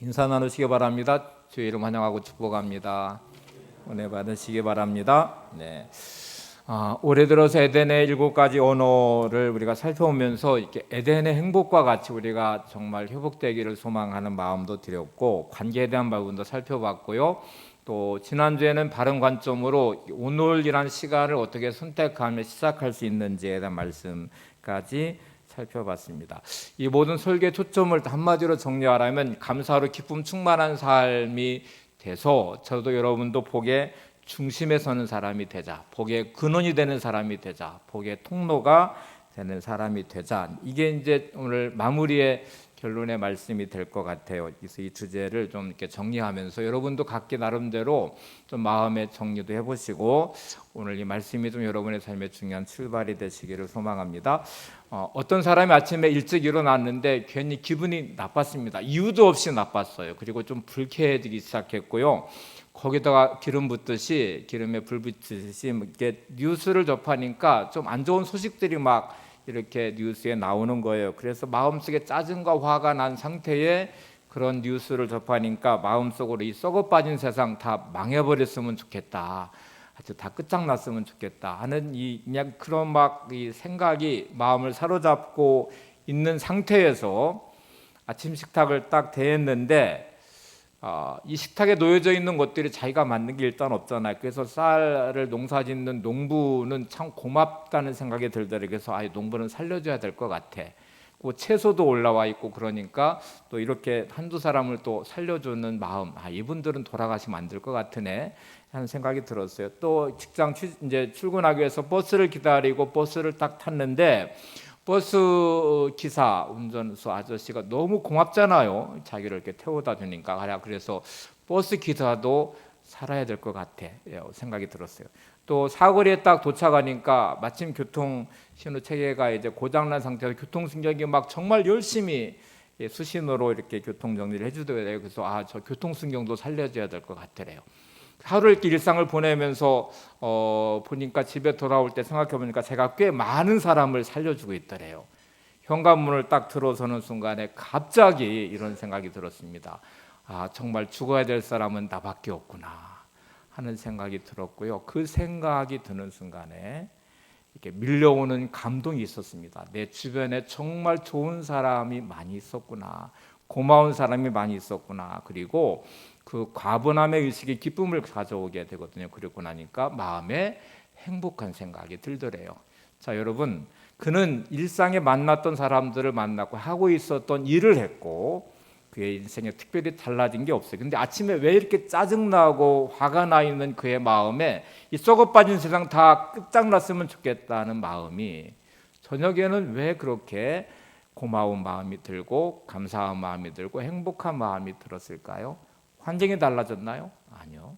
인사 나누시기 바랍니다. 주의 이름 환영하고 축복합니다. 은혜 받으시기 바랍니다. 네. 올해 들어서 에덴의 7가지 언어를 우리가 살펴보면서 이렇게 에덴의 행복과 같이 우리가 정말 회복되기를 소망하는 마음도 드렸고, 관계에 대한 부분도 살펴봤고요. 또 지난주에는 바른 관점으로 오늘이란 시간을 어떻게 선택하며 시작할 수 있는지에 대한 말씀까지 살펴봤습니다. 이 모든 설교의 초점을 한마디로 정리하라면 감사로 기쁨 충만한 삶이 돼서 저도 여러분도 복의 중심에 서는 사람이 되자, 복의 근원이 되는 사람이 되자, 복의 통로가 되는 사람이 되자. 이게 이제 오늘 마무리의 결론의 말씀이 될 것 같아요. 그래서 이 주제를 좀 이렇게 정리하면서 여러분도 각기 나름대로 좀 마음의 정리도 해보시고 오늘 이 말씀이 좀 여러분의 삶의 중요한 출발이 되시기를 소망합니다. 어떤 사람이 아침에 일찍 일어났는데 괜히 기분이 나빴습니다. 이유도 없이 나빴어요. 그리고 좀 불쾌해지기 시작했고요. 거기다가 기름 붓듯이, 기름에 불 붙듯이 이렇게 뉴스를 접하니까 좀 안 좋은 소식들이 막 이렇게 뉴스에 나오는 거예요. 그래서 마음속에 짜증과 화가 난 상태에 그런 뉴스를 접하니까 마음속으로 이 썩어 빠진 세상 다 망해버렸으면 좋겠다, 아주 다 끝장났으면 좋겠다 하는 이 그냥 그런 막 이 생각이 마음을 사로잡고 있는 상태에서 아침 식탁을 딱 대했는데, 이 식탁에 놓여져 있는 것들이 자기가 만든 게 일단 없잖아요. 그래서 쌀을 농사짓는 농부는 참 고맙다는 생각이 들더라고요. 그래서 농부는 살려줘야 될 것 같아. 그 채소도 올라와 있고 그러니까 또 이렇게 한두 사람을 또 살려주는 마음, 이분들은 돌아가시면 안 될 것 같으네 하는 생각이 들었어요. 또 직장 이제 출근하기 위해서 버스를 기다리고 버스를 딱 탔는데 버스 기사 운전수 아저씨가 너무 고맙잖아요. 자기를 이렇게 태워다 주니까. 그래서 버스 기사도 살아야 될 것 같아 생각이 들었어요. 또 사거리에 딱 도착하니까 마침 교통 신호 체계가 이제 고장난 상태에서 교통승객이 막 정말 열심히 수신호로 이렇게 교통 정리를 해주더래요. 그래서 저 교통승경도 살려줘야 될 것 같더래요. 하루 이렇게 일상을 보내면서 보니까 집에 돌아올 때 생각해 보니까 제가 꽤 많은 사람을 살려주고 있더래요. 현관문을 딱 들어서는 순간에 갑자기 이런 생각이 들었습니다. 정말 죽어야 될 사람은 나밖에 없구나 하는 생각이 들었고요. 그 생각이 드는 순간에 이렇게 밀려오는 감동이 있었습니다. 내 주변에 정말 좋은 사람이 많이 있었구나, 고마운 사람이 많이 있었구나. 그리고 그 과분함의 의식이 기쁨을 가져오게 되거든요. 그러고 나니까 마음에 행복한 생각이 들더래요. 자, 여러분, 그는 일상에 만났던 사람들을 만났고 하고 있었던 일을 했고 그의 인생에 특별히 달라진 게 없어요. 근데 아침에 왜 이렇게 짜증나고 화가 나 있는 그의 마음에 이 썩어 빠진 세상 다 끝장났으면 좋겠다는 마음이 저녁에는 왜 그렇게 고마운 마음이 들고 감사한 마음이 들고 행복한 마음이 들었을까요? 환경이 달라졌나요? 아니요.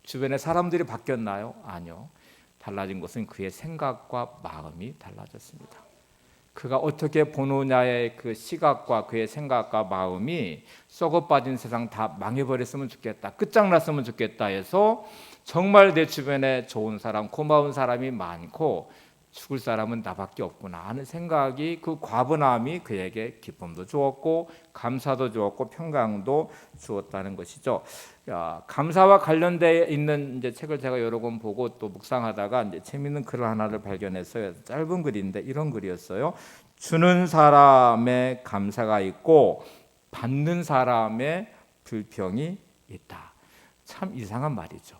주변의 사람들이 바뀌었나요? 아니요. 달라진 것은 그의 생각과 마음이 달라졌습니다. 그가 어떻게 보느냐의 그 시각과 그의 생각과 마음이 썩어 빠진 세상 다 망해버렸으면 좋겠다, 끝장났으면 좋겠다 해서 정말 내 주변에 좋은 사람, 고마운 사람이 많고 죽을 사람은 나밖에 없구나 하는 생각이, 그 과분함이 그에게 기쁨도 주었고 감사도 주었고 평강도 주었다는 것이죠. 감사와 관련되어 있는 이제 책을 제가 여러 권 보고 또 묵상하다가 이제 재미있는 글을 하나를 발견했어요. 짧은 글인데 이런 글이었어요. 주는 사람의 감사가 있고 받는 사람의 불평이 있다. 참 이상한 말이죠.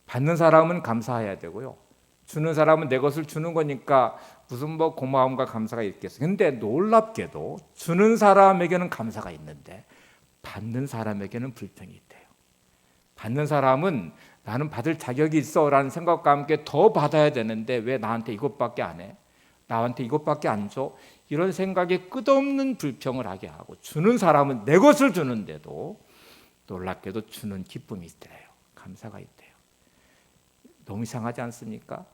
받는 사람은 감사해야 되고요, 주는 사람은 내 것을 주는 거니까 무슨 고마움과 감사가 있겠어요. 근데 놀랍게도 주는 사람에게는 감사가 있는데 받는 사람에게는 불평이 있대요. 받는 사람은 나는 받을 자격이 있어라는 생각과 함께 더 받아야 되는데 왜 나한테 이것밖에 안 해? 나한테 이것밖에 안 줘? 이런 생각에 끝없는 불평을 하게 하고, 주는 사람은 내 것을 주는데도 놀랍게도 주는 기쁨이 있대요. 감사가 있대요. 너무 이상하지 않습니까?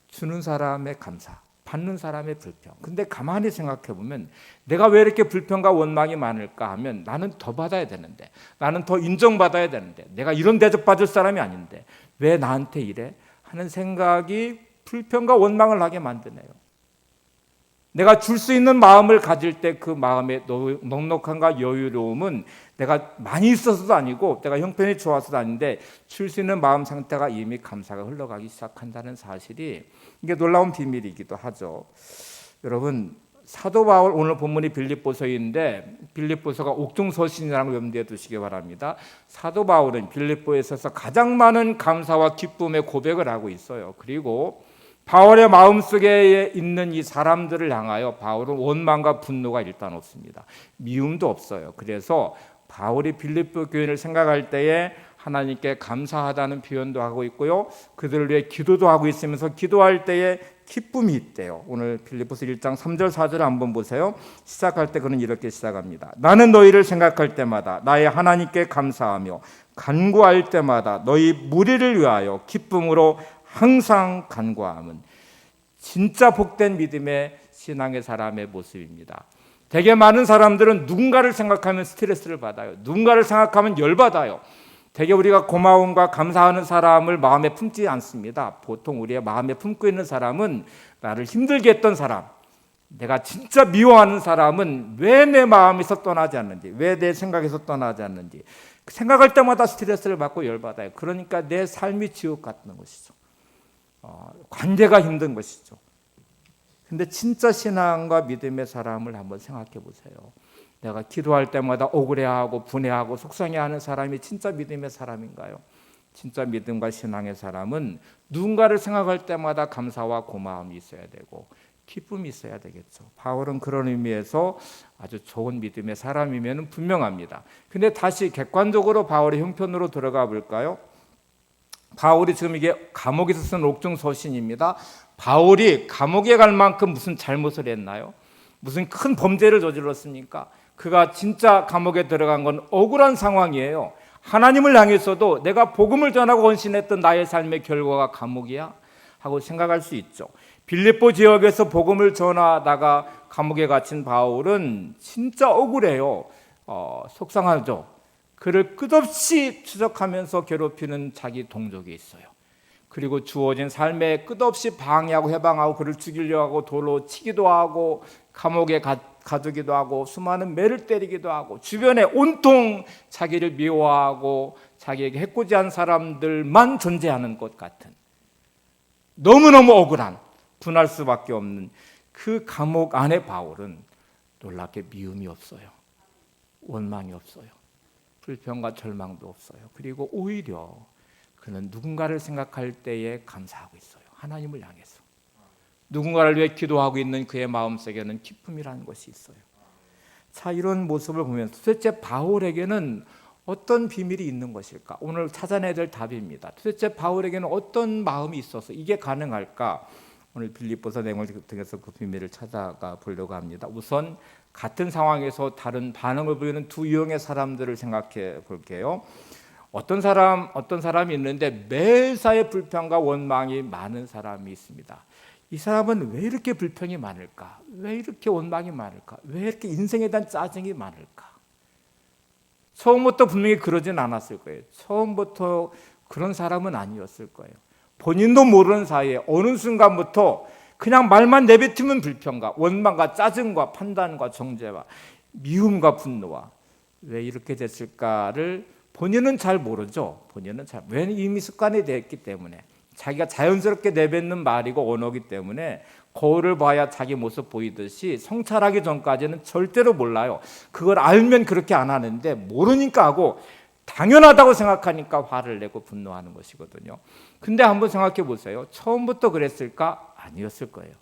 주는 사람의 감사, 받는 사람의 불평. 근데 가만히 생각해 보면 내가 왜 이렇게 불평과 원망이 많을까 하면 나는 더 받아야 되는데, 나는 더 인정받아야 되는데, 내가 이런 대접받을 사람이 아닌데 왜 나한테 이래? 하는 생각이 불평과 원망을 하게 만드네요. 내가 줄 수 있는 마음을 가질 때 그 마음의 넉넉함과 여유로움은 내가 많이 있어서도 아니고 내가 형편이 좋아서도 아닌데 줄 수 있는 마음 상태가 이미 감사가 흘러가기 시작한다는 사실이 이게 놀라운 비밀이기도 하죠. 여러분, 사도 바울, 오늘 본문이 빌립보서인데 빌립보서가 옥중서신이라는 걸 염두에 두시기 바랍니다. 사도 바울은 빌립보에 있어서 가장 많은 감사와 기쁨의 고백을 하고 있어요. 그리고 바울의 마음속에 있는 이 사람들을 향하여 바울은 원망과 분노가 일단 없습니다. 미움도 없어요. 그래서 바울이 빌립보 교인을 생각할 때에 하나님께 감사하다는 표현도 하고 있고요, 그들을 위해 기도도 하고 있으면서 기도할 때에 기쁨이 있대요. 오늘 빌립보서 1장 3절 4절을 한번 보세요. 시작할 때 그는 이렇게 시작합니다. 나는 너희를 생각할 때마다 나의 하나님께 감사하며 간구할 때마다 너희 무리를 위하여 기쁨으로 항상 간구함은 진짜 복된 믿음의 신앙의 사람의 모습입니다. 되게 많은 사람들은 누군가를 생각하면 스트레스를 받아요. 누군가를 생각하면 열받아요. 되게 우리가 고마움과 감사하는 사람을 마음에 품지 않습니다. 보통 우리의 마음에 품고 있는 사람은 나를 힘들게 했던 사람, 내가 진짜 미워하는 사람은 왜 내 마음에서 떠나지 않는지, 왜 내 생각에서 떠나지 않는지 생각할 때마다 스트레스를 받고 열받아요. 그러니까 내 삶이 지옥 같은 것이죠. 관계가 힘든 것이죠. 근데 진짜 신앙과 믿음의 사람을 한번 생각해 보세요. 내가 기도할 때마다 억울해하고 분해하고 속상해하는 사람이 진짜 믿음의 사람인가요? 진짜 믿음과 신앙의 사람은 누군가를 생각할 때마다 감사와 고마움이 있어야 되고 기쁨이 있어야 되겠죠. 바울은 그런 의미에서 아주 좋은 믿음의 사람이면 분명합니다. 근데 다시 객관적으로 바울의 형편으로 들어가 볼까요? 바울이 지금 이게 감옥에서 쓴 옥중서신입니다. 바울이 감옥에 갈 만큼 무슨 잘못을 했나요? 무슨 큰 범죄를 저질렀습니까? 그가 진짜 감옥에 들어간 건 억울한 상황이에요. 하나님을 향해서도 내가 복음을 전하고 헌신했던 나의 삶의 결과가 감옥이야? 하고 생각할 수 있죠. 빌립보 지역에서 복음을 전하다가 감옥에 갇힌 바울은 진짜 억울해요. 속상하죠. 그를 끝없이 추적하면서 괴롭히는 자기 동족이 있어요. 그리고 주어진 삶에 끝없이 방해하고 해방하고 그를 죽이려고 하고 돌로 치기도 하고 감옥에 가두기도 하고 수많은 매를 때리기도 하고 주변에 온통 자기를 미워하고 자기에게 해코지한 사람들만 존재하는 것 같은, 너무너무 억울한, 분할 수밖에 없는 그 감옥 안에 바울은 놀랍게 미움이 없어요. 원망이 없어요. 불평과 절망도 없어요. 그리고 오히려 그는 누군가를 생각할 때에 감사하고 있어요. 하나님을 향해서 누군가를 위해 기도하고 있는 그의 마음속에는 기쁨이라는 것이 있어요. 자, 이런 모습을 보면서 도대체 바울에게는 어떤 비밀이 있는 것일까? 오늘 찾아내야 될 답입니다. 도대체 바울에게는 어떤 마음이 있어서 이게 가능할까? 오늘 빌립보서 내용을 통해서 그 비밀을 찾아가 보려고 합니다. 우선 같은 상황에서 다른 반응을 보이는 두 유형의 사람들을 생각해 볼게요. 어떤 사람이 있는데 매사에 불평과 원망이 많은 사람이 있습니다. 이 사람은 왜 이렇게 불평이 많을까? 왜 이렇게 원망이 많을까? 왜 이렇게 인생에 대한 짜증이 많을까? 처음부터 분명히 그러진 않았을 거예요. 처음부터 그런 사람은 아니었을 거예요. 본인도 모르는 사이에 어느 순간부터 그냥 말만 내뱉으면 불평과 원망과 짜증과 판단과 정죄와 미움과 분노와 왜 이렇게 됐을까를 본인은 잘 모르죠. 왜 이미 습관이 됐기 때문에 자기가 자연스럽게 내뱉는 말이고 언어기 때문에 거울을 봐야 자기 모습 보이듯이 성찰하기 전까지는 절대로 몰라요. 그걸 알면 그렇게 안 하는데 모르니까 하고 당연하다고 생각하니까 화를 내고 분노하는 것이거든요. 근데 한번 생각해 보세요. 처음부터 그랬을까? 아니었을 거예요.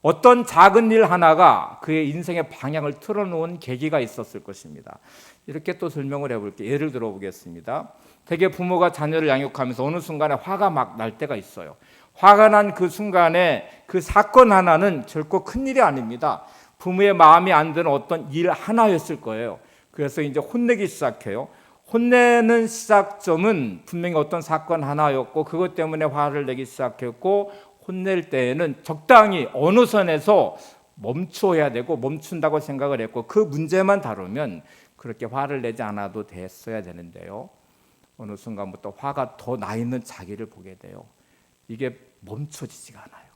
어떤 작은 일 하나가 그의 인생의 방향을 틀어놓은 계기가 있었을 것입니다. 이렇게 또 설명을 해볼게요. 예를 들어보겠습니다. 대개 부모가 자녀를 양육하면서 어느 순간에 화가 막 날 때가 있어요. 화가 난 그 순간에 그 사건 하나는 결코 큰일이 아닙니다. 부모의 마음에 안 드는 어떤 일 하나였을 거예요. 그래서 이제 혼내기 시작해요. 혼내는 시작점은 분명히 어떤 사건 하나였고 그것 때문에 화를 내기 시작했고, 혼낼 때에는 적당히 어느 선에서 멈춰야 되고 멈춘다고 생각을 했고 그 문제만 다루면 그렇게 화를 내지 않아도 됐어야 되는데요. 어느 순간부터 화가 더 나 있는 자기를 보게 돼요. 이게 멈춰지지가 않아요.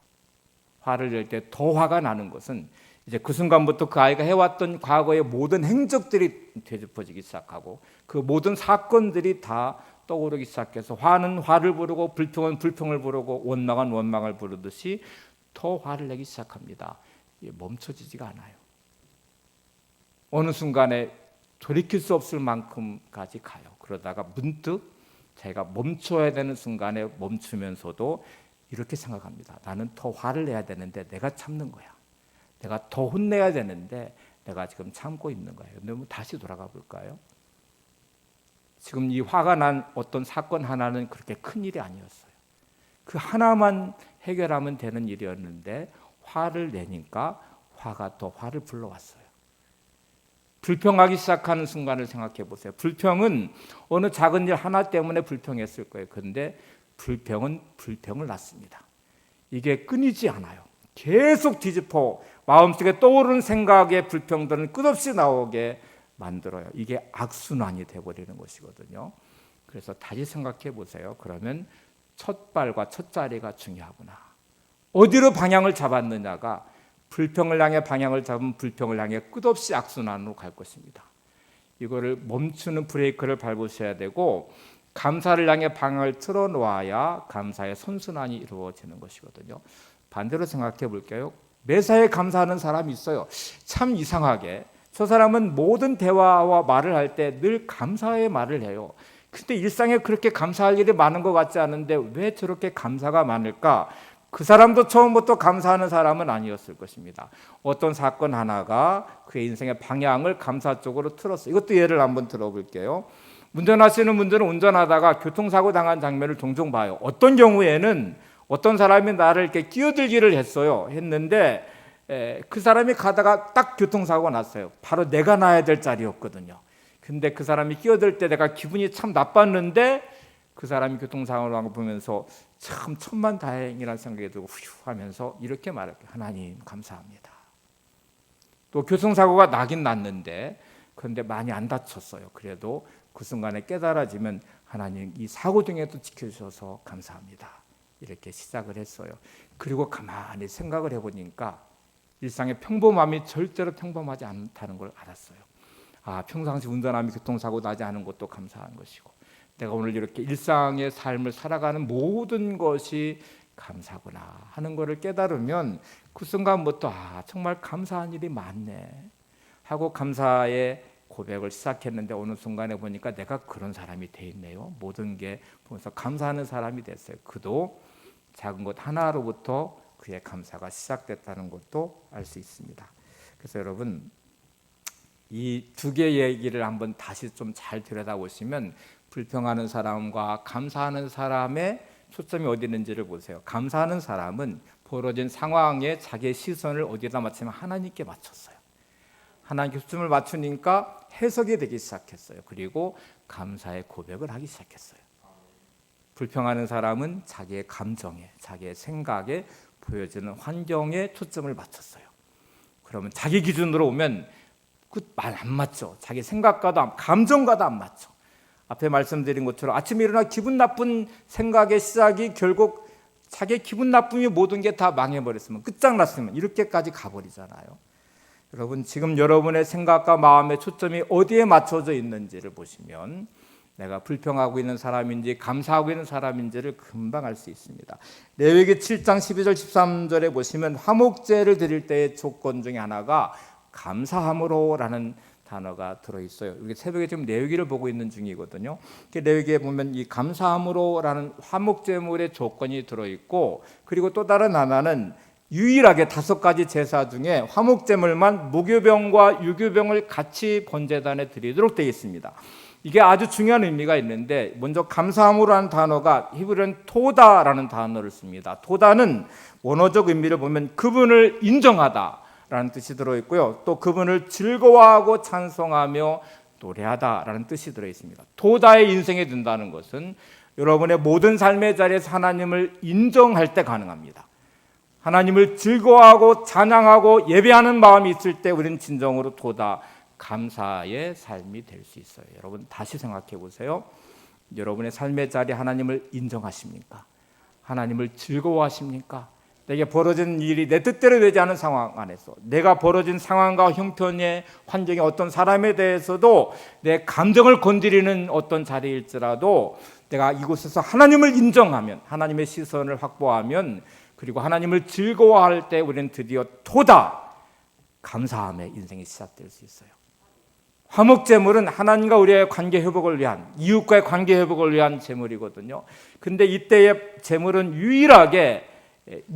화를 낼 때 더 화가 나는 것은 이제 그 순간부터 그 아이가 해왔던 과거의 모든 행적들이 되짚어지기 시작하고 그 모든 사건들이 다 떠오르기 시작해서 화는 화를 부르고 불평은 불평을 부르고 원망은 원망을 부르듯이 더 화를 내기 시작합니다. 이게 멈춰지지가 않아요. 어느 순간에 돌이킬 수 없을 만큼까지 가요. 그러다가 문득 자기가 멈춰야 되는 순간에 멈추면서도 이렇게 생각합니다. 나는 더 화를 내야 되는데 내가 참는 거야. 내가 더 혼내야 되는데 내가 지금 참고 있는 거예요. 근데 다시 돌아가 볼까요? 지금 이 화가 난 어떤 사건 하나는 그렇게 큰 일이 아니었어요. 그 하나만 해결하면 되는 일이었는데 화를 내니까 화가 더 화를 불러왔어요. 불평하기 시작하는 순간을 생각해 보세요. 불평은 어느 작은 일 하나 때문에 불평했을 거예요. 그런데 불평은 불평을 낳습니다. 이게 끊이지 않아요. 계속 뒤집어 마음속에 떠오르는 생각의 불평들은 끝없이 나오게 만들어요. 이게 악순환이 되어버리는 것이거든요. 그래서 다시 생각해 보세요. 그러면 첫 발과 첫 자리가 중요하구나. 어디로 방향을 잡았느냐가 불평을 향해 방향을 잡으면 불평을 향해 끝없이 악순환으로 갈 것입니다. 이거를 멈추는 브레이크를 밟으셔야 되고 감사를 향해 방향을 틀어놓아야 감사의 선순환이 이루어지는 것이거든요. 반대로 생각해 볼게요. 매사에 감사하는 사람이 있어요. 참 이상하게 저 사람은 모든 대화와 말을 할 때 늘 감사의 말을 해요. 근데 일상에 그렇게 감사할 일이 많은 것 같지 않은데 왜 저렇게 감사가 많을까? 그 사람도 처음부터 감사하는 사람은 아니었을 것입니다. 어떤 사건 하나가 그의 인생의 방향을 감사 쪽으로 틀었어요. 이것도 예를 한번 들어볼게요. 운전하시는 분들은 운전하다가 교통사고 당한 장면을 종종 봐요. 어떤 경우에는 어떤 사람이 나를 이렇게 끼어들기를 했는데 그 사람이 가다가 딱 교통사고가 났어요. 바로 내가 나야 될 자리였거든요. 근데 그 사람이 끼어들 때 내가 기분이 참 나빴는데 그 사람이 교통사고를 한 거 보면서 참 천만다행이라는 생각이 들고 휴 하면서 이렇게 말할게요. 하나님 감사합니다. 또 교통사고가 나긴 났는데 그런데 많이 안 다쳤어요. 그래도 그 순간에 깨달아지면 하나님 이 사고 중에도 지켜주셔서 감사합니다. 이렇게 시작을 했어요. 그리고 가만히 생각을 해보니까 일상의 평범함이 절대로 평범하지 않다는 걸 알았어요. 평상시 운전하며 교통사고 나지 않은 것도 감사한 것이고 내가 오늘 이렇게 일상의 삶을 살아가는 모든 것이 감사구나 하는 것을 깨달으면 그 순간부터 정말 감사한 일이 많네 하고 감사의 고백을 시작했는데 어느 순간에 보니까 내가 그런 사람이 돼 있네요. 모든 게 보면서 감사하는 사람이 됐어요. 그도 작은 것 하나로부터 그의 감사가 시작됐다는 것도 알 수 있습니다. 그래서 여러분 이 두 개의 얘기를 한번 다시 좀 잘 들여다보시면 불평하는 사람과 감사하는 사람의 초점이 어디 있는지를 보세요. 감사하는 사람은 벌어진 상황에 자기의 시선을 어디다 맞추면 하나님께 맞췄어요. 하나님께 초점을 맞추니까 해석이 되기 시작했어요. 그리고 감사의 고백을 하기 시작했어요. 불평하는 사람은 자기의 감정에, 자기의 생각에 보여지는 환경에 초점을 맞췄어요. 그러면 자기 기준으로 오면 그 말 안 맞죠. 자기 생각과도 감정과도 안 맞죠. 앞에 말씀드린 것처럼 아침에 일어나 기분 나쁜 생각의 시작이 결국 자기 기분 나쁨이 모든 게 다 망해버렸으면 끝장났으면 이렇게까지 가버리잖아요. 여러분 지금 여러분의 생각과 마음의 초점이 어디에 맞춰져 있는지를 보시면 내가 불평하고 있는 사람인지 감사하고 있는 사람인지를 금방 알 수 있습니다. 레위기 7장 12절 13절에 보시면 화목제를 드릴 때의 조건 중에 하나가 감사함으로라는 단어가 들어있어요. 우리 새벽에 지금 레위기를 보고 있는 중이거든요. 레위기에 보면 이 감사함으로라는 화목제물의 조건이 들어있고 그리고 또 다른 하나는 유일하게 5가지 제사 중에 화목제물만 무교병과 유교병을 같이 번제단에 드리도록 되어 있습니다. 이게 아주 중요한 의미가 있는데 먼저 감사함으로라는 단어가 히브리어는 토다라는 단어를 씁니다. 토다는 원어적 의미를 보면 그분을 인정하다라는 뜻이 들어있고요. 또 그분을 즐거워하고 찬송하며 노래하다라는 뜻이 들어있습니다. 토다의 인생에 든다는 것은 여러분의 모든 삶의 자리에서 하나님을 인정할 때 가능합니다. 하나님을 즐거워하고 찬양하고 예배하는 마음이 있을 때 우리는 진정으로 토다 감사의 삶이 될 수 있어요. 여러분 다시 생각해 보세요. 여러분의 삶의 자리 하나님을 인정하십니까? 하나님을 즐거워하십니까? 내게 벌어진 일이 내 뜻대로 되지 않은 상황 안에서, 내가 벌어진 상황과 형편의 환경의 어떤 사람에 대해서도 내 감정을 건드리는 어떤 자리일지라도 내가 이곳에서 하나님을 인정하면, 하나님의 시선을 확보하면, 그리고 하나님을 즐거워할 때 우리는 드디어 토다 감사함의 인생이 시작될 수 있어요. 화목제물은 하나님과 우리의 관계 회복을 위한, 이웃과의 관계 회복을 위한 제물이거든요. 근데 이때의 제물은 유일하게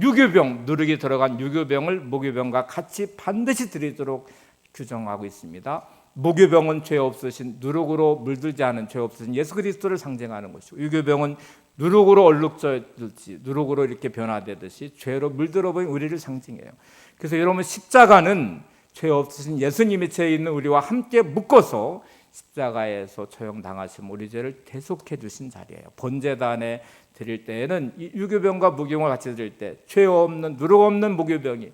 유교병, 누룩이 들어간 유교병을 무교병과 같이 반드시 드리도록 규정하고 있습니다. 무교병은 죄 없으신, 누룩으로 물들지 않은 죄 없으신 예수 그리스도를 상징하는 것이고, 유교병은 누룩으로 얼룩져들지, 누룩으로 이렇게 변화되듯이 죄로 물들어버린 우리를 상징해요. 그래서 여러분, 십자가는 죄 없으신 예수님이 죄 있는 우리와 함께 묶어서 십자가에서 처형당하신 우리 죄를 대속해 주신 자리예요. 번제단에 드릴 때에는 이 유교병과 무교병을 같이 드릴 때 죄 없는, 누룩 없는 무교병이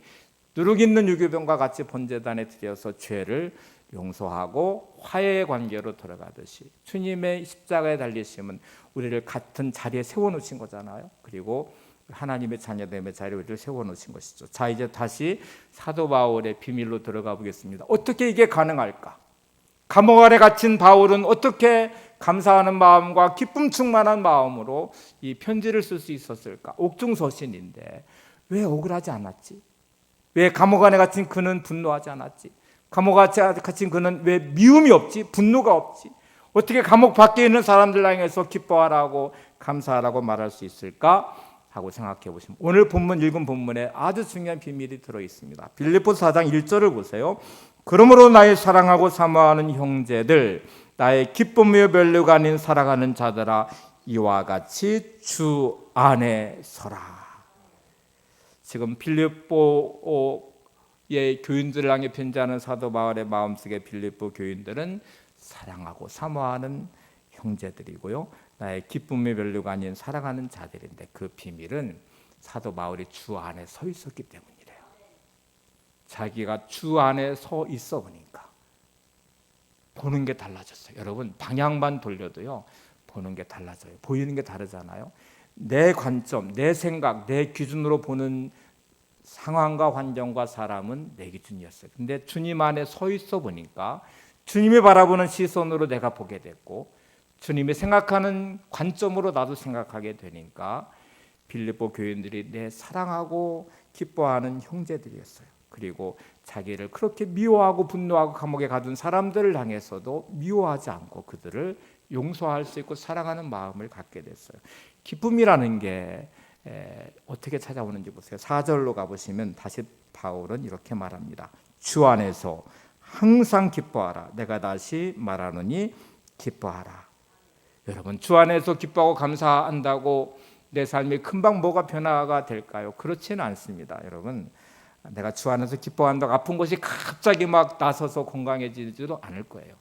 누룩 있는 유교병과 같이 번제단에 드려서 죄를 용서하고 화해의 관계로 돌아가듯이, 주님의 십자가에 달리심은 우리를 같은 자리에 세워놓으신 거잖아요. 그리고 하나님의 자녀됨의 자리에 우리를 세워놓으신 것이죠. 자, 이제 다시 사도 바울의 비밀로 들어가 보겠습니다. 어떻게 이게 가능할까? 감옥 안에 갇힌 바울은 어떻게 감사하는 마음과 기쁨 충만한 마음으로 이 편지를 쓸 수 있었을까? 옥중서신인데 왜 억울하지 않았지? 왜 감옥 안에 갇힌 그는 분노하지 않았지? 감옥 안에 갇힌 그는 왜 미움이 없지? 분노가 없지? 어떻게 감옥 밖에 있는 사람들 향해서 기뻐하라고 감사하라고 말할 수 있을까? 하고 생각해 보시면 오늘 본문, 읽은 본문에 아주 중요한 비밀이 들어 있습니다. 빌립보서 4장 1절을 보세요. 그러므로 나의 사랑하고 사모하는 형제들, 나의 기쁨의 멸류가 아닌 사랑하는 자들아, 이와 같이 주 안에 서라. 지금 빌립보의 교인들을 향해 편지하는 사도 바울의 마음속에 빌립보 교인들은 사랑하고 사모하는 형제들이고요, 나의 기쁨의 멸류가 아닌 사랑하는 자들인데, 그 비밀은 사도 바울이 주 안에 서 있었기 때문이래요. 자기가 주 안에 서 있어 보니까 보는 게 달라졌어요. 여러분, 방향만 돌려도요 보는 게 달라져요. 보이는 게 다르잖아요. 내 관점, 내 생각, 내 기준으로 보는 상황과 환경과 사람은 내 기준이었어요. 근데 주님 안에 서 있어 보니까 주님이 바라보는 시선으로 내가 보게 됐고, 주님이 생각하는 관점으로 나도 생각하게 되니까 빌립보 교인들이 내 사랑하고 기뻐하는 형제들이었어요. 그리고 자기를 그렇게 미워하고 분노하고 감옥에 가둔 사람들을 향해서도 미워하지 않고 그들을 용서할 수 있고 사랑하는 마음을 갖게 됐어요. 기쁨이라는 게 어떻게 찾아오는지 보세요. 4절로 가보시면 다시 바울은 이렇게 말합니다. 주 안에서 항상 기뻐하라. 내가 다시 말하노니 기뻐하라. 여러분, 주 안에서 기뻐하고 감사한다고 내 삶이 금방 뭐가 변화가 될까요? 그렇지는 않습니다. 여러분, 내가 주 안에서 기뻐한다고 아픈 것이 갑자기 막 나서서 건강해지지도 않을 거예요.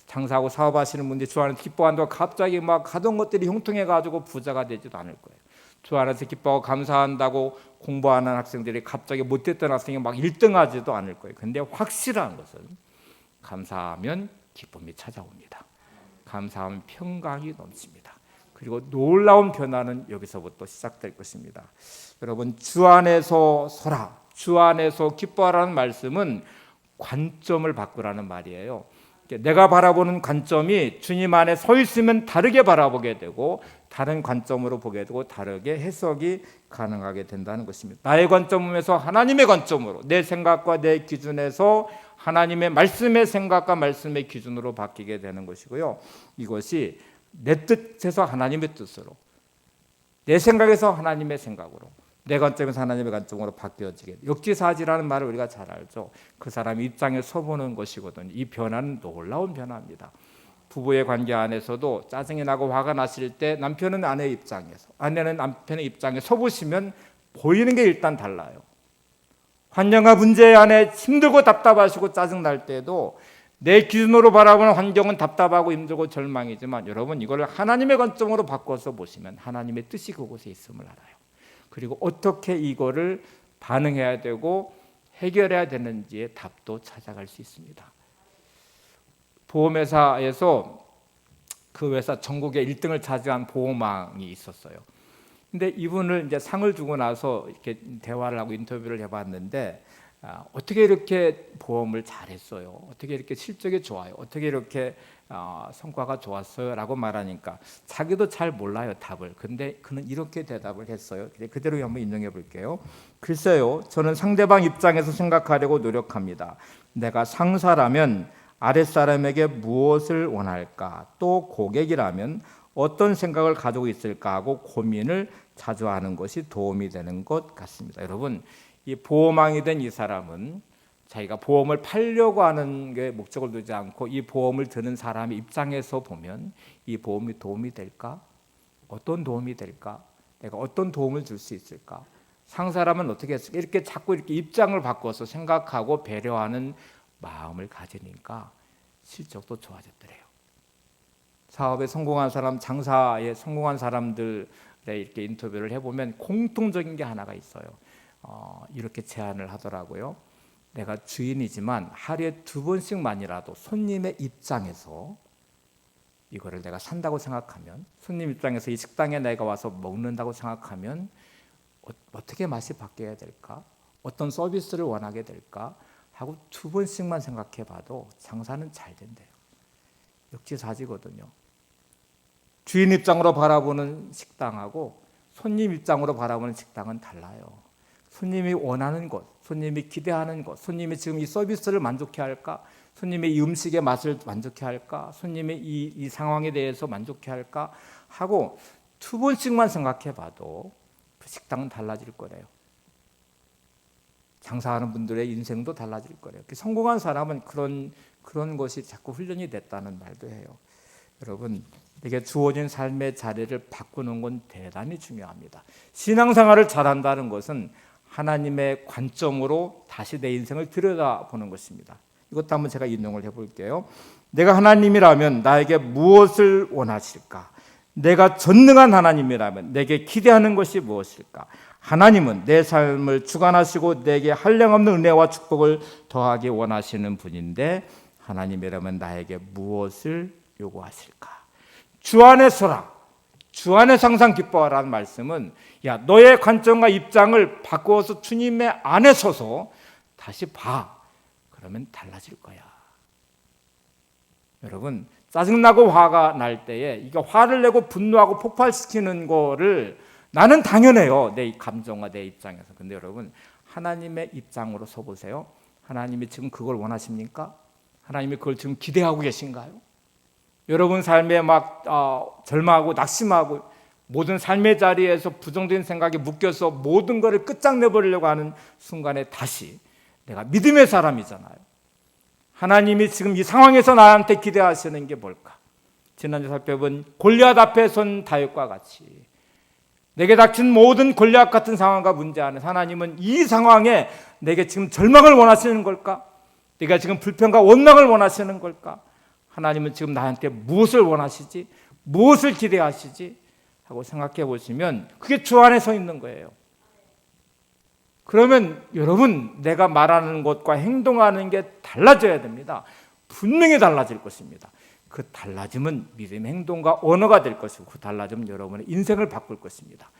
장사하고 사업하시는 분들이 주 안에서 기뻐한다고 갑자기 막 하던 것들이 형통해가지고 부자가 되지도 않을 거예요. 주 안에서 기뻐하고 감사한다고 공부하는 학생들이 갑자기 못했던 학생이 막 1등하지도 않을 거예요. 근데 확실한 것은 감사하면 기쁨이 찾아옵니다. 감사하면 평강이 넘칩니다. 그리고 놀라운 변화는 여기서부터 시작될 것입니다. 여러분, 주 안에서 서라, 주 안에서 기뻐하라는 말씀은 관점을 바꾸라는 말이에요. 내가 바라보는 관점이 주님 안에 서 있으면 다르게 바라보게 되고, 다른 관점으로 보게 되고, 다르게 해석이 가능하게 된다는 것입니다. 나의 관점에서 하나님의 관점으로, 내 생각과 내 기준에서 하나님의 말씀의 생각과 말씀의 기준으로 바뀌게 되는 것이고요, 이것이 내 뜻에서 하나님의 뜻으로, 내 생각에서 하나님의 생각으로, 내 관점에서 하나님의 관점으로 바뀌어지게, 역지사지라는 말을 우리가 잘 알죠. 그 사람 입장에 서보는 것이거든요. 이 변화는 놀라운 변화입니다. 부부의 관계 안에서도 짜증이 나고 화가 났을 때 남편은 아내의 입장에서, 아내는 남편의 입장에 서보시면 보이는 게 일단 달라요. 환경과 문제 안에 힘들고 답답하시고 짜증날 때도 내 기준으로 바라보는 환경은 답답하고 힘들고 절망이지만, 여러분, 이걸 하나님의 관점으로 바꿔서 보시면 하나님의 뜻이 그곳에 있음을 알아요. 그리고 어떻게 이거를 반응해야 되고 해결해야 되는지의 답도 찾아갈 수 있습니다. 보험회사에서 그 회사 전국에 1등을 차지한 보험왕이 있었어요. 근데 이분을 이제 상을 주고 나서 이렇게 대화를 하고 인터뷰를 해봤는데 어떻게 이렇게 보험을 잘했어요? 어떻게 이렇게 실적이 좋아요? 어떻게 이렇게 성과가 좋았어요? 라고 말하니까 자기도 잘 몰라요, 답을. 근데 그는 이렇게 대답을 했어요. 그대로 한번 인용해 볼게요. 글쎄요, 저는 상대방 입장에서 생각하려고 노력합니다. 내가 상사라면 아랫사람에게 무엇을 원할까? 또 고객이라면 어떤 생각을 가지고 있을까 하고 고민을 자주 하는 것이 도움이 되는 것 같습니다. 여러분, 이 보험왕이 된 이 사람은 자기가 보험을 팔려고 하는 게 목적을 두지 않고 이 보험을 드는 사람의 입장에서 보면 이 보험이 도움이 될까? 어떤 도움이 될까? 내가 어떤 도움을 줄 수 있을까? 상사라면 어떻게 했을까? 이렇게 자꾸 이렇게 입장을 바꿔서 생각하고 배려하는 마음을 가지니까 실적도 좋아졌더래요. 사업에 성공한 사람, 장사에 성공한 사람들의 이렇게 인터뷰를 해보면 공통적인 게 하나가 있어요. 이렇게 제안을 하더라고요. 내가 주인이지만 하루에 2번씩만이라도 손님의 입장에서 이거를 내가 산다고 생각하면, 손님 입장에서 이 식당에 내가 와서 먹는다고 생각하면 어떻게 맛이 바뀌어야 될까? 어떤 서비스를 원하게 될까? 하고 2번씩만 생각해봐도 장사는 잘 된대요. 역지사지거든요. 주인 입장으로 바라보는 식당하고 손님 입장으로 바라보는 식당은 달라요. 손님이 원하는 것, 손님이 기대하는 것, 손님이 지금 이 서비스를 만족해 할까? 손님의 이 음식의 맛을 만족해 할까? 손님의 이 상황에 대해서 만족해 할까? 하고 2번씩만 생각해 봐도 그 식당은 달라질 거래요. 장사하는 분들의 인생도 달라질 거래요. 성공한 사람은 그런 것이 자꾸 훈련이 됐다는 말도 해요. 여러분, 내게 주어진 삶의 자리를 바꾸는 건 대단히 중요합니다. 신앙생활을 잘한다는 것은 하나님의 관점으로 다시 내 인생을 들여다보는 것입니다. 이것도 한번 제가 인용을 해볼게요. 내가 하나님이라면 나에게 무엇을 원하실까? 내가 전능한 하나님이라면 내게 기대하는 것이 무엇일까? 하나님은 내 삶을 주관하시고 내게 한량없는 은혜와 축복을 더하기 원하시는 분인데 하나님이라면 나에게 무엇을 요구하실까? 주 안에 서라, 주 안에 항상 기뻐하라는 말씀은 야, 너의 관점과 입장을 바꾸어서 주님의 안에 서서 다시 봐. 그러면 달라질 거야. 여러분, 짜증나고 화가 날 때에 이게 화를 내고 분노하고 폭발시키는 거를 나는 당연해요. 내 감정과 내 입장에서. 근데 여러분, 하나님의 입장으로 서보세요. 하나님이 지금 그걸 원하십니까? 하나님이 그걸 지금 기대하고 계신가요? 여러분 삶에 막 절망하고 낙심하고 모든 삶의 자리에서 부정적인 생각에 묶여서 모든 것을 끝장내버리려고 하는 순간에 다시 내가 믿음의 사람이잖아요. 하나님이 지금 이 상황에서 나한테 기대하시는 게 뭘까? 지난주 살펴본 골리앗 앞에 선 다윗과 같이 내게 닥친 모든 골리앗 같은 상황과 문제 안에 하나님은 이 상황에 내게 지금 절망을 원하시는 걸까? 내가 지금 불평과 원망을 원하시는 걸까? 하나님은 지금 나한테 무엇을 원하시지? 무엇을 기대하시지? 하고 생각해 보시면 그게 주 안에 서 있는 거예요. 그러면 여러분, 내가 말하는 것과 행동하는 게 달라져야 됩니다. 분명히 달라질 것입니다. 그 달라짐은 믿음의 행동과 언어가 될 것이고 그 달라짐은 여러분의 인생을 바꿀 것입니다.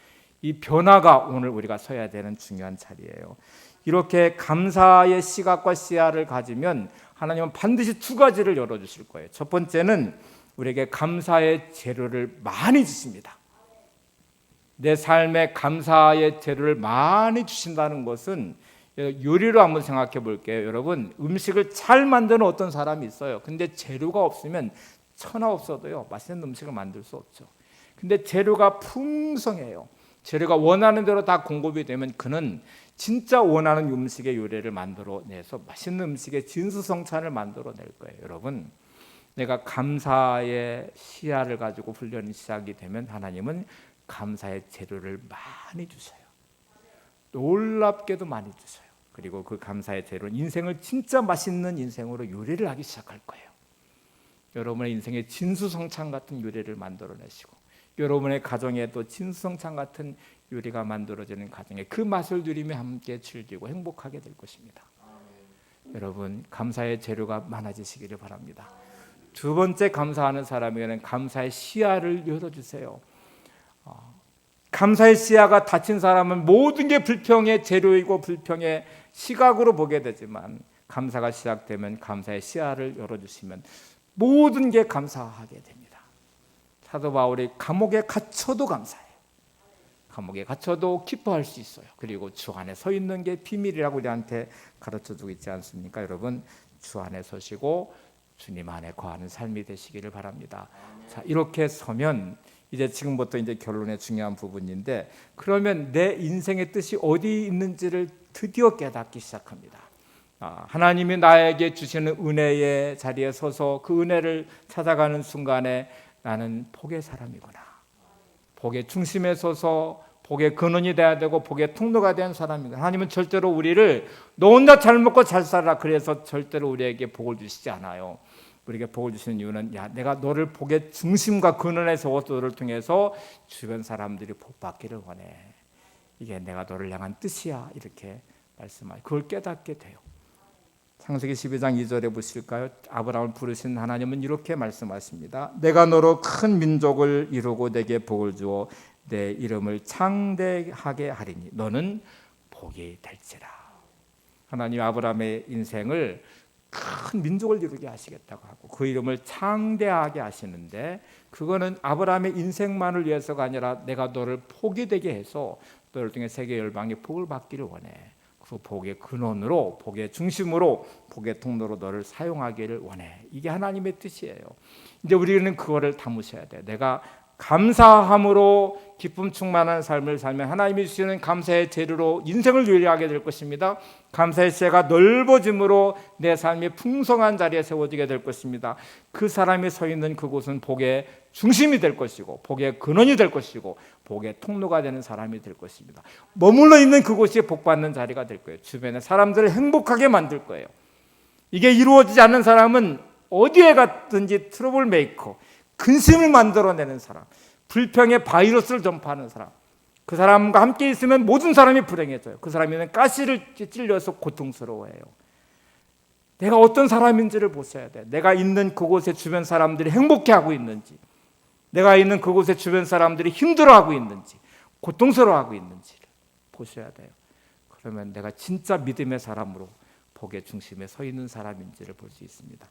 이 변화가 오늘 우리가 서야 되는 중요한 자리예요. 이렇게 감사의 시각과 시야를 가지면 하나님은 반드시 2가지를 열어주실 거예요. 첫 번째는 우리에게 감사의 재료를 많이 주십니다. 내 삶에 감사의 재료를 많이 주신다는 것은 요리로 한번 생각해 볼게요. 여러분, 음식을 잘 만드는 어떤 사람이 있어요. 근데 재료가 없으면 천하 없어도요 맛있는 음식을 만들 수 없죠. 근데 재료가 풍성해요. 재료가 원하는 대로 다 공급이 되면 그는 진짜 원하는 음식의 요리를 만들어내서 맛있는 음식의 진수성찬을 만들어낼 거예요. 여러분, 내가 감사의 시야를 가지고 훈련이 시작이 되면 하나님은 감사의 재료를 많이 주셔요. 놀랍게도 많이 주셔요. 그리고 그 감사의 재료는 인생을 진짜 맛있는 인생으로 요리를 하기 시작할 거예요. 여러분의 인생에 진수성찬 같은 요리를 만들어내시고 여러분의 가정에 또 진수성찬 같은 요리가 만들어지는 가정에 그 맛을 누리며 함께 즐기고 행복하게 될 것입니다. 여러분, 감사의 재료가 많아지시기를 바랍니다. 2번째 감사하는 사람에게는 감사의 시야를 열어주세요. 감사의 시야가 닫힌 사람은 모든 게 불평의 재료이고 불평의 시각으로 보게 되지만, 감사가 시작되면 감사의 시야를 열어주시면 모든 게 감사하게 됩니다. 사도 바울이 감옥에 갇혀도 감사해요. 감옥에 갇혀도 기뻐할 수 있어요. 그리고 주 안에 서 있는 게 비밀이라고 우리한테 가르쳐주고 있지 않습니까? 여러분, 주 안에 서시고 주님 안에 거하는 삶이 되시기를 바랍니다. 자, 이렇게 서면 이제 지금부터 이제 결론의 중요한 부분인데, 그러면 내 인생의 뜻이 어디 있는지를 드디어 깨닫기 시작합니다. 하나님이 나에게 주시는 은혜의 자리에 서서 그 은혜를 찾아가는 순간에 나는 복의 사람이구나. 복의 중심에 서서 복의 근원이 돼야 되고 복의 통로가 된 사람이구나. 하나님은 절대로 우리를 너 혼자 잘 먹고 잘 살아 그래서 절대로 우리에게 복을 주시지 않아요. 우리에게 복을 주시는 이유는 내가 너를 복의 중심과 근원에 세워서 너를 통해서 주변 사람들이 복 받기를 원해. 이게 내가 너를 향한 뜻이야. 이렇게 말씀하고 그걸 깨닫게 돼요. 창세기 12장 2절에 보실까요? 아브라함을 부르신 하나님은 이렇게 말씀하십니다. 내가 너로 큰 민족을 이루고 내게 복을 주어 내 이름을 창대하게 하리니 너는 복이 될지라. 하나님 아브라함의 인생을 큰 민족을 이루게 하시겠다고 하고 그 이름을 창대하게 하시는데, 그거는 아브라함의 인생만을 위해서가 아니라 내가 너를 복이 되게 해서 너를 통해 세계 열방의 복을 받기를 원해. 그 복의 근원으로, 복의 중심으로, 복의 통로로 너를 사용하기를 원해. 이게 하나님의 뜻이에요. 이제 우리는 그거를 담으셔야 돼. 내가 감사함으로 기쁨 충만한 삶을 살면 하나님이 주시는 감사의 재료로 인생을 요리하게 될 것입니다. 감사의 시야가 넓어짐으로 내 삶이 풍성한 자리에 세워지게 될 것입니다. 그 사람이 서 있는 그곳은 복의 중심이 될 것이고 복의 근원이 될 것이고 복의 통로가 되는 사람이 될 것입니다. 머물러 있는 그곳이 복받는 자리가 될 거예요. 주변의 사람들을 행복하게 만들 거예요. 이게 이루어지지 않는 사람은 어디에 갔든지 트러블 메이커, 근심을 만들어내는 사람, 불평의 바이러스를 전파하는 사람, 그 사람과 함께 있으면 모든 사람이 불행해져요. 그 사람이 가시를 찔려서 고통스러워해요. 내가 어떤 사람인지를 보셔야 돼. 내가 있는 그곳에 주변 사람들이 행복해하고 있는지, 내가 있는 그곳에 주변 사람들이 힘들어하고 있는지, 고통스러워하고 있는지를 보셔야 돼요. 그러면 내가 진짜 믿음의 사람으로 복의 중심에 서 있는 사람인지를 볼 수 있습니다.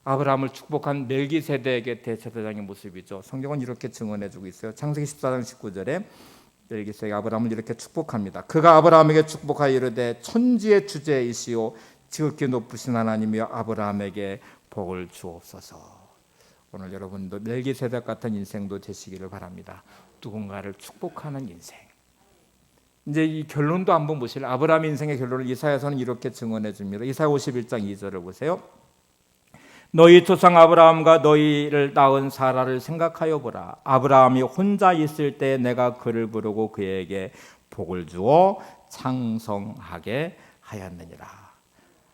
아브라함을 축복한 멜기세덱의 대제사장의 모습이죠. 성경은 이렇게 증언해주고 있어요. 창세기 14장 19절에 멜기세덱이 아브라함을 이렇게 축복합니다. 그가 아브라함에게 축복하여 이르되 천지의 주제이시오 지극히 높으신 하나님이여 아브라함에게 복을 주옵소서. 오늘 여러분도 멜기세덱 같은 인생도 되시기를 바랍니다. 누군가를 축복하는 인생. 이제 이 결론도 한번 보실래요? 아브라함 인생의 결론을 이사야서는 이렇게 증언해 줍니다. 이사야 51장 2절을 보세요. 너희 조상 아브라함과 너희를 낳은 사라를 생각하여 보라. 아브라함이 혼자 있을 때 내가 그를 부르고 그에게 복을 주어 창성하게 하였느니라.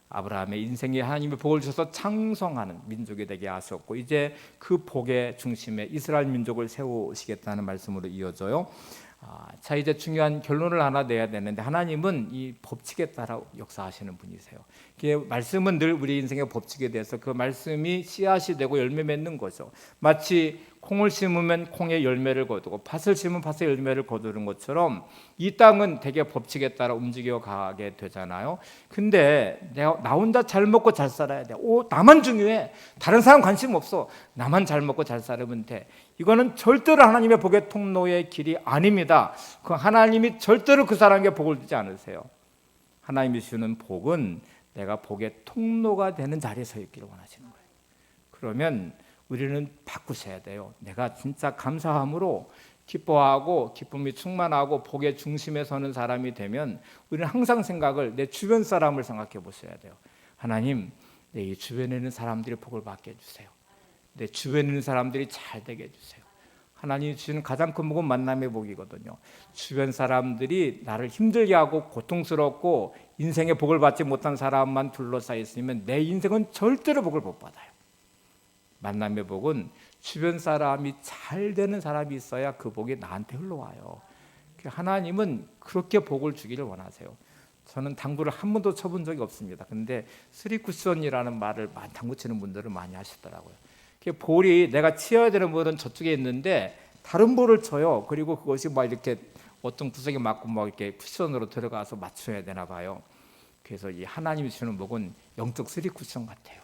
아브라함의 인생에 하나님의 복을 주셔서 창성하는 민족이 되게 하셨고 이제 그 복의 중심에 이스라엘 민족을 세우시겠다는 말씀으로 이어져요. 자, 이제 중요한 결론을 하나 내야 되는데, 하나님은 이 법칙에 따라 역사하시는 분이세요. 말씀은 늘 우리 인생의 법칙에 대해서 그 말씀이 씨앗이 되고 열매 맺는 거죠. 마치 콩을 심으면 콩의 열매를 거두고 팥을 심으면 팥의 열매를 거두는 것처럼 이 땅은 되게 법칙에 따라 움직여 가게 되잖아요. 근데 나 혼자 잘 먹고 잘 살아야 돼. 나만 중요해. 다른 사람 관심 없어. 나만 잘 먹고 잘 살면 돼. 이거는 절대로 하나님의 복의 통로의 길이 아닙니다. 그 하나님이 절대로 그 사람에게 복을 주지 않으세요. 하나님이 주시는 복은 내가 복의 통로가 되는 자리에 서 있기를 원하시는 거예요. 그러면 우리는 바꾸셔야 돼요. 내가 진짜 감사함으로 기뻐하고 기쁨이 충만하고 복의 중심에 서는 사람이 되면 우리는 항상 생각을 내 주변 사람을 생각해 보셔야 돼요. 하나님, 내 주변에 있는 사람들이 복을 받게 해주세요. 내 주변에 있는 사람들이 잘 되게 해주세요. 하나님이 주시는 가장 큰 복은 만남의 복이거든요. 주변 사람들이 나를 힘들게 하고 고통스럽고 인생의 복을 받지 못한 사람만 둘러싸여 있으면 내 인생은 절대로 복을 못 받아요. 만남의 복은 주변 사람이 잘 되는 사람이 있어야 그 복이 나한테 흘러와요. 하나님은 그렇게 복을 주기를 원하세요. 저는 당구를 한 번도 쳐본 적이 없습니다. 근데 쓰리쿠션이라는 말을 당구 치는 분들은 많이 하시더라고요. 볼이 내가 치어야 되는 볼은 저쪽에 있는데 다른 볼을 쳐요. 그리고 그것이 막 이렇게 어떤 구석에 맞고 막 이렇게 쿠션으로 들어가서 맞춰야 되나 봐요. 그래서 이 하나님이 주는 복은 영적 쓰리 쿠션 같아요.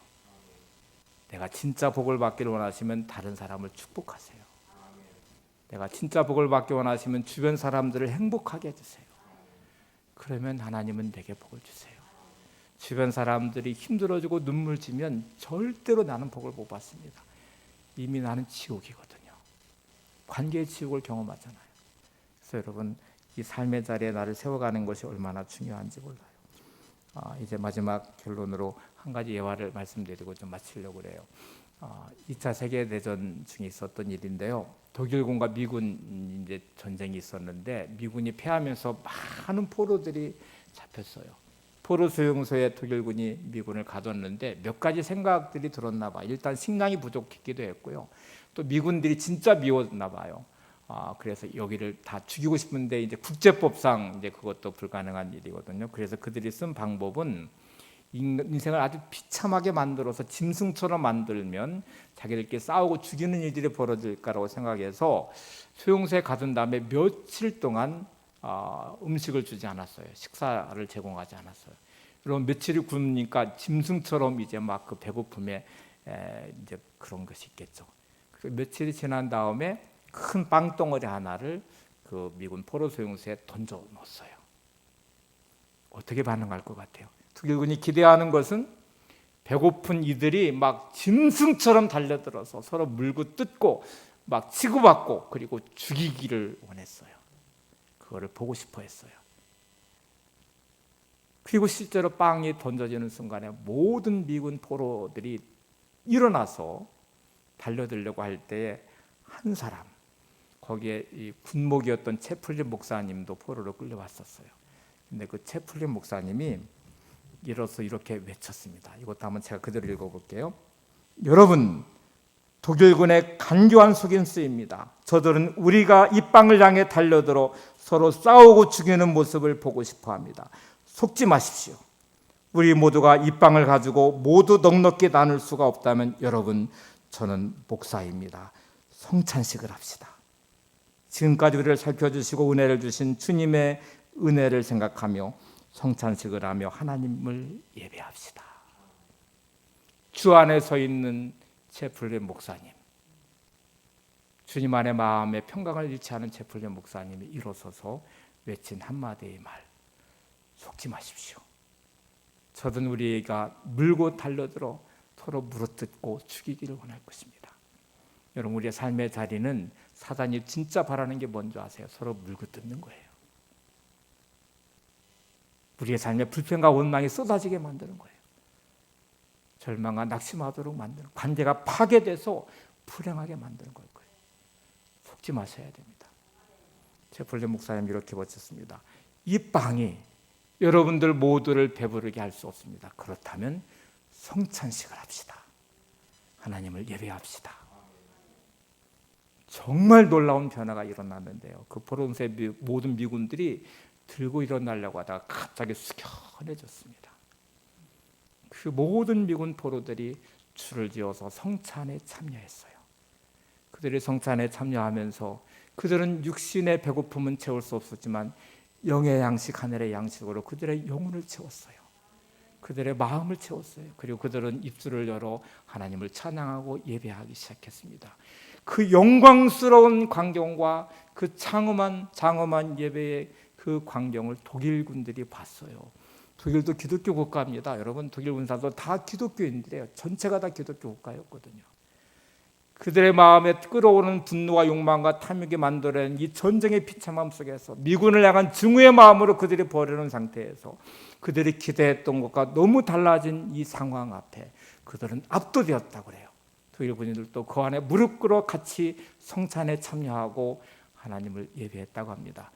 내가 진짜 복을 받기를 원하시면 다른 사람을 축복하세요. 내가 진짜 복을 받기 원하시면 주변 사람들을 행복하게 해주세요. 그러면 하나님은 내게 복을 주세요. 주변 사람들이 힘들어지고 눈물 지면 절대로 나는 복을 못 받습니다. 이미 나는 지옥이거든요. 관계의 지옥을 경험하잖아요. 그래서 여러분, 이 삶의 자리에 나를 세워가는 것이 얼마나 중요한지 몰라요. 이제 마지막 결론으로 한 가지 예화를 말씀드리고 좀 마치려고 그래요. 2차 세계대전 중에 있었던 일인데요. 독일군과 미군 이제 전쟁이 있었는데 미군이 패하면서 많은 포로들이 잡혔어요. 포로 수용소에 독일군이 미군을 가뒀는데 몇 가지 생각들이 들었나 봐. 일단 식량이 부족했기도 했고요. 또 미군들이 진짜 미웠나 봐요. 그래서 여기를 다 죽이고 싶은데 이제 국제법상 이제 그것도 불가능한 일이거든요. 그래서 그들이 쓴 방법은 인생을 아주 비참하게 만들어서 짐승처럼 만들면 자기들끼리 싸우고 죽이는 일들이 벌어질까라고 생각해서 수용소에 가둔 다음에 며칠 동안 음식을 주지 않았어요. 식사를 제공하지 않았어요. 그럼 며칠이 굶으니까 짐승처럼 이제 막 그 배고픔에 이제 그런 것이 있겠죠. 그래서 며칠이 지난 다음에 큰 빵덩어리 하나를 그 미군 포로 수용소에 던져 놓았어요. 어떻게 반응할 것 같아요? 독일군이 기대하는 것은 배고픈 이들이 막 짐승처럼 달려들어서 서로 물고 뜯고 막 치고받고 그리고 죽이기를 원했어요. 그거를 보고 싶어 했어요. 그리고 실제로 빵이 던져지는 순간에 모든 미군 포로들이 일어나서 달려들려고 할 때에 한 사람, 거기에 이 군목이었던 채플린 목사님도 포로로 끌려왔었어요. 근데 그 채플린 목사님이 일어서 이렇게 외쳤습니다. 이것도 한번 제가 그대로 읽어볼게요. 여러분, 독일군의 간교한 속임수입니다. 저들은 우리가 이 빵을 향해 달려들어 서로 싸우고 죽이는 모습을 보고 싶어합니다. 속지 마십시오. 우리 모두가 이 빵을 가지고 모두 넉넉히 나눌 수가 없다면 여러분, 저는 목사입니다. 성찬식을 합시다. 지금까지 우리를 살펴주시고 은혜를 주신 주님의 은혜를 생각하며 성찬식을 하며 하나님을 예배합시다. 주 안에 서 있는 채플린 목사님, 주님 안에 마음의 평강을 잃지 않은 채플린 목사님이 일어서서 외친 한마디의 말, 속지 마십시오. 저든 우리가 물고 달려들어 서로 물어뜯고 죽이기를 원할 것입니다. 여러분, 우리의 삶의 자리는 사단이 진짜 바라는 게 뭔지 아세요? 서로 물고 뜯는 거예요. 우리의 삶에 불평과 원망이 쏟아지게 만드는 거예요. 절망과 낙심하도록 만드는, 관계가 파괴돼서 불행하게 만드는 거예요. 속지 마셔야 됩니다. 채플린 목사님 이렇게 외쳤습니다. 이 빵이 여러분들 모두를 배부르게 할 수 없습니다. 그렇다면 성찬식을 합시다. 하나님을 예배합시다. 정말 놀라운 변화가 일어났는데요. 그 포로의 모든 미군들이 들고 일어나려고 하다가 갑자기 숙연해졌습니다. 그 모든 미군 포로들이 줄을 지어서 성찬에 참여했어요. 그들이 성찬에 참여하면서 그들은 육신의 배고픔은 채울 수 없었지만 영의 양식, 하늘의 양식으로 그들의 영혼을 채웠어요. 그들의 마음을 채웠어요. 그리고 그들은 입술을 열어 하나님을 찬양하고 예배하기 시작했습니다. 그 영광스러운 광경과 그 장엄한 예배의 그 광경을 독일군들이 봤어요. 독일도 기독교 국가입니다. 여러분, 독일 군사도 다 기독교인들이에요. 전체가 다 기독교 국가였거든요. 그들의 마음에 끓어오르는 분노와 욕망과 탐욕이 만들어낸 이 전쟁의 비참함 속에서 미군을 향한 증오의 마음으로 그들이 벌이는 상태에서 그들이 기대했던 것과 너무 달라진 이 상황 앞에 그들은 압도되었다고 그래요. 독일 군인들도 그 안에 무릎 꿇어 같이 성찬에 참여하고 하나님을 예배했다고 합니다.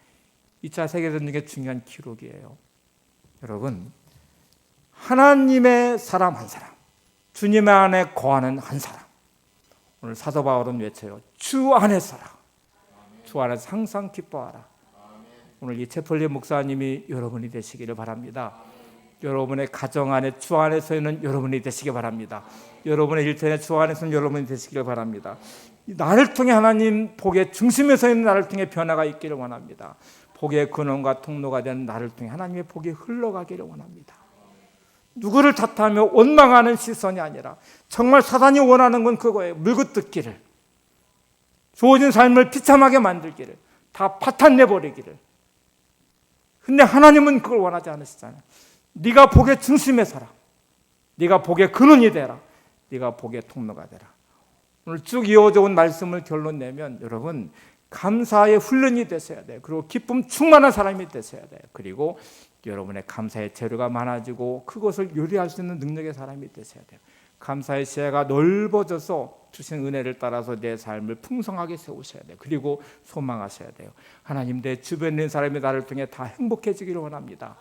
2차 세계대전의 중요한 기록이에요. 여러분, 하나님의 사람 한 사람, 주님 안에 거하는 한 사람, 오늘 사도 바울은 외쳐요. 주 안에 살아. 주 안에서 항상 기뻐하라. 오늘 이 채플린 목사님이 여러분이 되시기를 바랍니다. 여러분의 가정 안에 주 안에서는 여러분이 되시기 바랍니다. 여러분의 일터의 주 안에서는 여러분이 되시길 바랍니다. 나를 통해 하나님 복의 중심에 서 있는 나를 통해 변화가 있기를 원합니다. 복의 근원과 통로가 되는 나를 통해 하나님의 복이 흘러가기를 원합니다. 누구를 탓하며 원망하는 시선이 아니라 정말 사단이 원하는 건 그거예요. 물고 뜯기를, 주어진 삶을 비참하게 만들기를, 다 파탄내버리기를. 근데 하나님은 그걸 원하지 않으시잖아요. 네가 복의 중심에 서라. 네가 복의 근원이 되라. 네가 복의 통로가 되라. 오늘 쭉 이어져 온 말씀을 결론 내면 여러분, 감사의 훈련이 되셔야 돼요. 그리고 기쁨 충만한 사람이 되셔야 돼요. 그리고 여러분의 감사의 재료가 많아지고 그것을 요리할 수 있는 능력의 사람이 되셔야 돼요. 감사의 시야가 넓어져서 주신 은혜를 따라서 내 삶을 풍성하게 세우셔야 돼요. 그리고 소망하셔야 돼요. 하나님, 내 주변에 있는 사람이 나를 통해 다 행복해지기를 원합니다.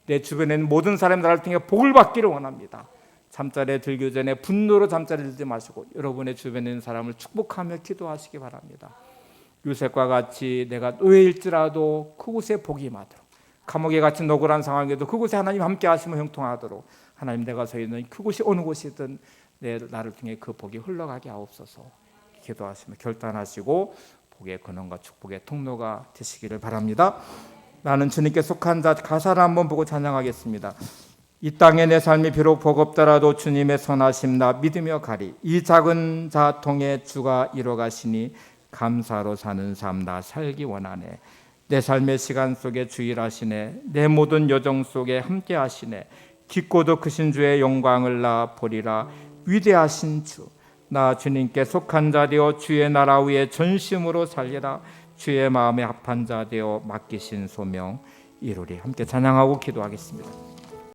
내 주변에 있는 모든 사람이 나를 통해 복을 받기를 원합니다. 잠자리에 들기 전에 분노로 잠자리에 들지 마시고 여러분의 주변에 있는 사람을 축복하며 기도하시기 바랍니다. 요셉과 같이 내가 노예일지라도 그곳에 복이 임하도록, 감옥에 갇힌 억울한 상황에도 그곳에 하나님 함께 하시며 형통하도록, 하나님 내가 서 있는 그곳이 어느 곳이든 나를 통해 그 복이 흘러가게 하옵소서 기도하시며 결단하시고 복의 근원과 축복의 통로가 되시기를 바랍니다. 나는 주님께 속한 자 가사를 한번 보고 찬양하겠습니다. 이 땅에 내 삶이 비록 버겁더라도 주님의 선하심 나 믿으며 가리. 이 작은 자 통해 주가 이뤄가시니 감사로 사는 삶 나 살기 원하네. 내 삶의 시간 속에 주 일하시네. 내 모든 여정 속에 함께 하시네. 깊고도 크신 주의 영광을 나 보리라. 위대하신 주, 나 주님께 속한 자 되어 주의 나라 위에 전심으로 살리라. 주의 마음에 합한 자 되어 맡기신 소명 이루리. 함께 찬양하고 기도하겠습니다.